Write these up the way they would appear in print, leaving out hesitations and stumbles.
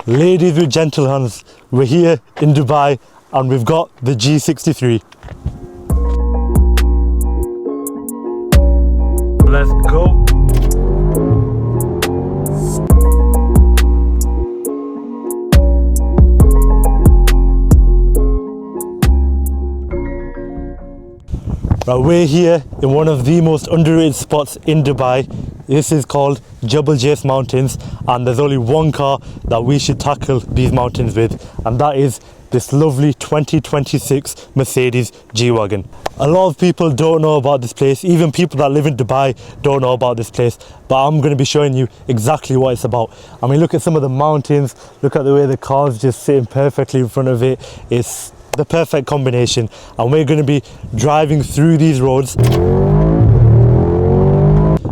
Ladies with gentle hands, we're here in Dubai and we've got the G63. Let's go. Right, we're here in one of the most underrated spots in Dubai. This is called Jebel Jais Mountains, and there's only one car that we should tackle these mountains with, and that is this lovely 2026 Mercedes G-Wagon. A lot of people don't know about this place, even people that live in Dubai don't know about this place, but I'm going to be showing you exactly what it's about. I mean, look at some of the mountains, look at the way the car's just sitting perfectly in front of it. It's the perfect combination, and we're going to be driving through these roads,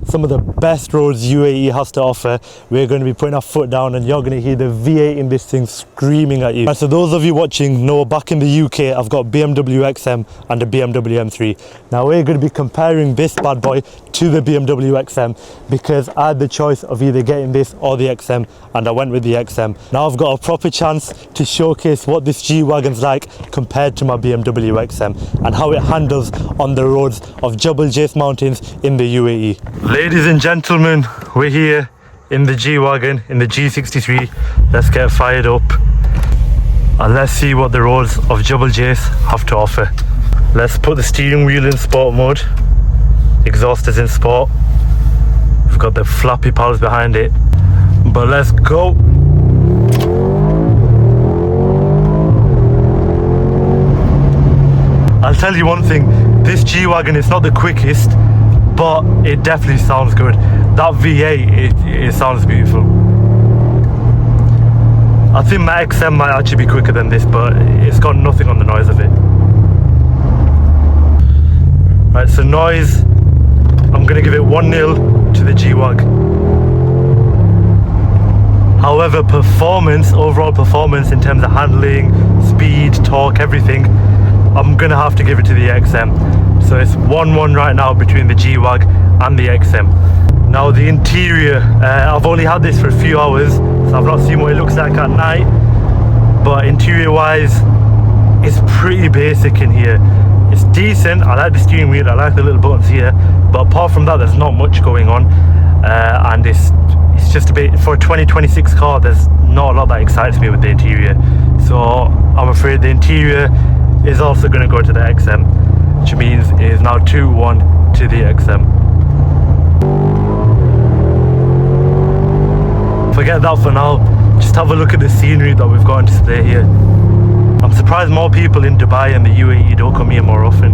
some of the best roads UAE has to offer. We're going to be putting our foot down and you're going to hear the V8 in this thing screaming at you. Right, so those of you watching know back in the UK I've got BMW XM and a BMW M3. Now we're going to be comparing this bad boy to the BMW XM because I had the choice of either getting this or the XM, and I went with the XM. Now I've got a proper chance to showcase what this G-Wagon's like compared to my BMW XM and how it handles on the roads of Jebel Jais Mountains in the UAE. Ladies and gentlemen, we're here in the G-Wagon, in the G63. Let's get fired up and let's see what the roads of Jebel Jais have to offer. Let's put the steering wheel in sport mode. Exhaust is in sport. We've got the flappy pals behind it, but let's go. I'll tell you one thing, this G-Wagon is not the quickest, but it definitely sounds good. That V8, it sounds beautiful. I think my XM might actually be quicker than this, but it's got nothing on the noise of it. Right, so noise, I'm going to give it 1-0 to the G-Wagon. However, performance, overall performance in terms of handling, speed, torque, everything, I'm going to have to give it to the XM. So it's 1-1 right now between the G-Wagon and the XM. Now the interior, I've only had this for a few hours, so I've not seen what it looks like at night. But interior wise, it's pretty basic in here. It's decent, I like the steering wheel, I like the little buttons here, but apart from that there's not much going on, and it's just a bit, for a 2026 car there's not a lot that excites me with the interior, so I'm afraid the interior is also going to go to the XM, which means it is now 2-1 to the XM. Forget that for now, just have a look at the scenery that we've got on display here. I'm surprised more people in Dubai and the UAE don't come here more often.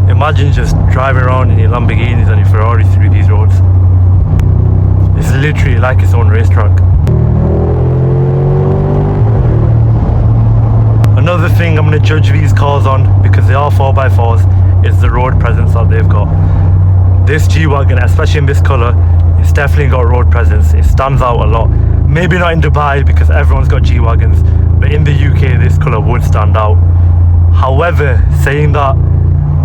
Imagine just driving around in your Lamborghinis and your Ferraris through these roads. It's literally like its own racetrack. Another thing I'm going to judge these cars on, because they are 4x4s, is the road presence that they've got. This G-Wagon, especially in this colour, it's definitely got road presence. It stands out a lot. Maybe not in Dubai because everyone's got G-Wagons, but in the UK this colour would stand out. However, saying that,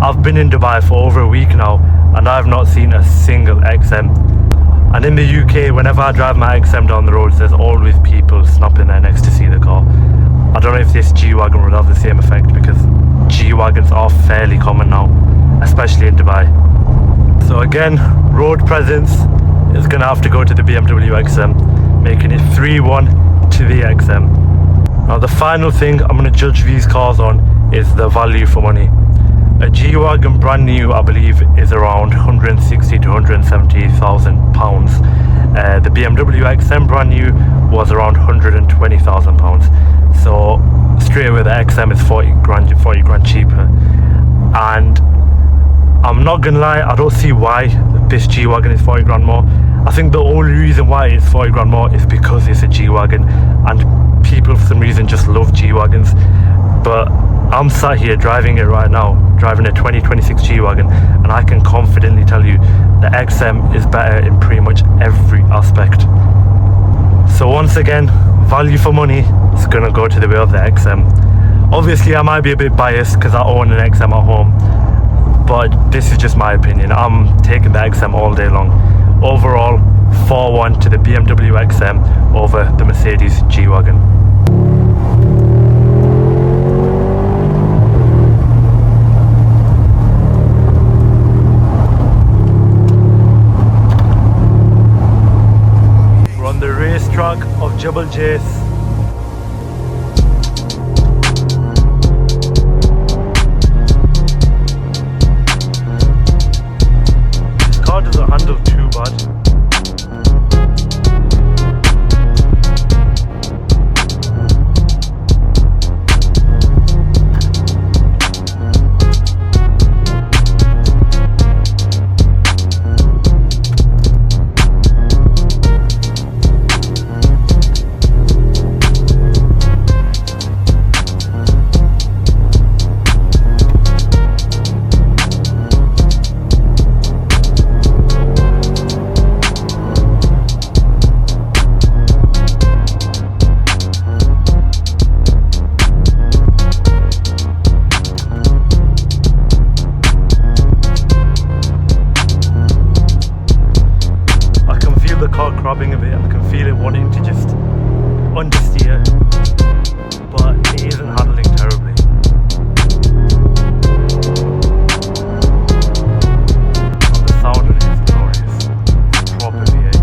I've been in Dubai for over a week now and I've not seen a single XM. And in the UK, whenever I drive my XM down the roads, there's always people snapping their necks to see the car. I don't know if this G-Wagon would have the same effect because G-Wagons are fairly common now, especially in Dubai. So again, road presence is going to have to go to the BMW XM, making it 3-1 to the XM. Now the final thing I'm going to judge these cars on is the value for money. A G-Wagon brand new, I believe, is around 160 to 170,000 pounds. The BMW XM brand new was around 120,000 pounds. So straight away the XM is 40 grand cheaper. And I'm not gonna lie, I don't see why this G-Wagon is 40 grand more. I think the only reason why it's 40 grand more is because it's a G-Wagon and people for some reason just love G-Wagons. But I'm sat here driving it right now, driving a 2026 G-Wagon, and I can confidently tell you the XM is better in pretty much every aspect. So once again, value for money is gonna go to the way of the XM. Obviously I might be a bit biased because I own an XM at home, but this is just my opinion. I'm taking the XM all day long. Overall, 4-1 to the BMW XM over the Mercedes G-Wagon. We're on the racetrack of Jebel Jais. Doesn't handle too bad. Crabbing a bit, I can feel it wanting to just understeer, but it isn't handling terribly. And the sound on it is glorious, proper V8.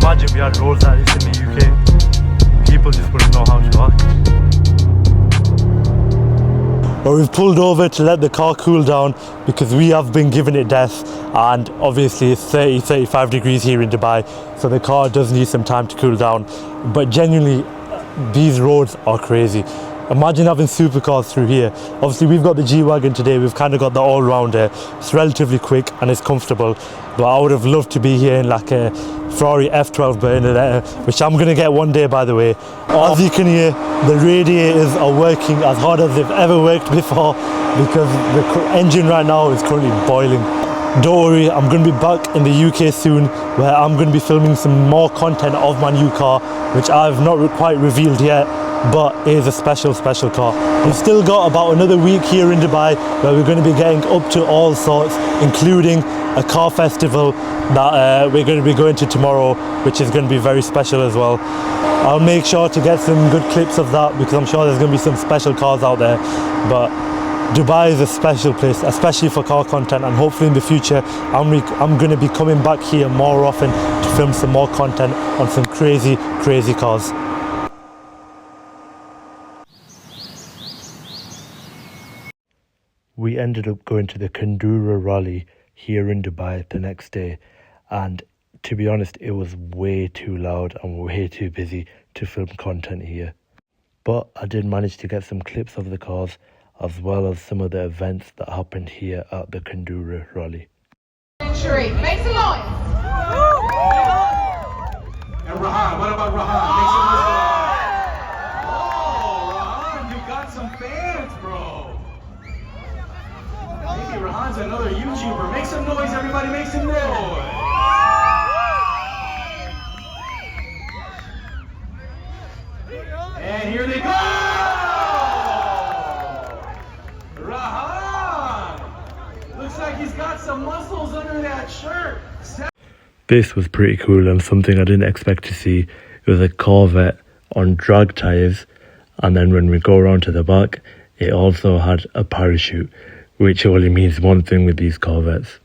Imagine we had roads like this in the UK, people just wouldn't know how to act. Well, we've pulled over to let the car cool down because we have been giving it death, and obviously it's 30-35 degrees here in Dubai, so the car does need some time to cool down. But genuinely, these roads are crazy. Imagine having supercars through here. Obviously we've got the G-Wagon today, we've kind of got the all-rounder. It's relatively quick and it's comfortable, but I would have loved to be here in like a Ferrari F12 Bernadetta, which I'm going to get one day, by the way. As you can hear, the radiators are working as hard as they've ever worked before because the engine right now is currently boiling. Don't worry, I'm going to be back in the UK soon, where I'm going to be filming some more content of my new car, which I've not quite revealed yet, but it is a special car. We've still got about another week here in Dubai where we're going to be getting up to all sorts, including a car festival that we're going to be going to tomorrow, which is going to be very special as well. I'll make sure to get some good clips of that because I'm sure there's going to be some special cars out there. But Dubai is a special place, especially for car content, and hopefully in the future I'm going to be coming back here more often to film some more content on some crazy cars. We ended up going to the Kandura rally here in Dubai the next day, and to be honest, it was way too loud and way too busy to film content here. But I did manage to get some clips of the cars as well as some of the events that happened here at the Kandura rally. Make some noise! And Rahan, what about Rahan? Make some noise. Oh, Rahan, you got some fans, bro. Maybe Rahan's another YouTuber. Make some noise, everybody, make some noise. And here they go! Rahan! Looks like he's got some muscles under that shirt. This was pretty cool and something I didn't expect to see. It was a Corvette on drag tyres, and then when we go around to the back, it also had a parachute, which only means one thing with these Corvettes.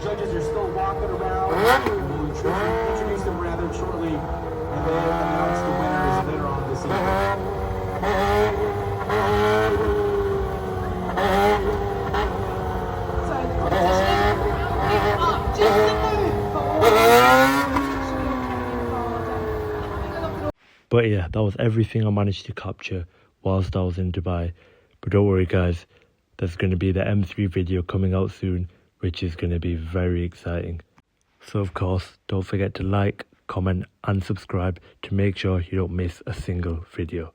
Judges are still walking around. We'll introduce them rather shortly and then announce the winners later on this evening. But yeah, that was everything I managed to capture whilst I was in Dubai. But don't worry guys, there's going to be the M3 video coming out soon, which is going to be very exciting. So of course, don't forget to like, comment and subscribe to make sure you don't miss a single video.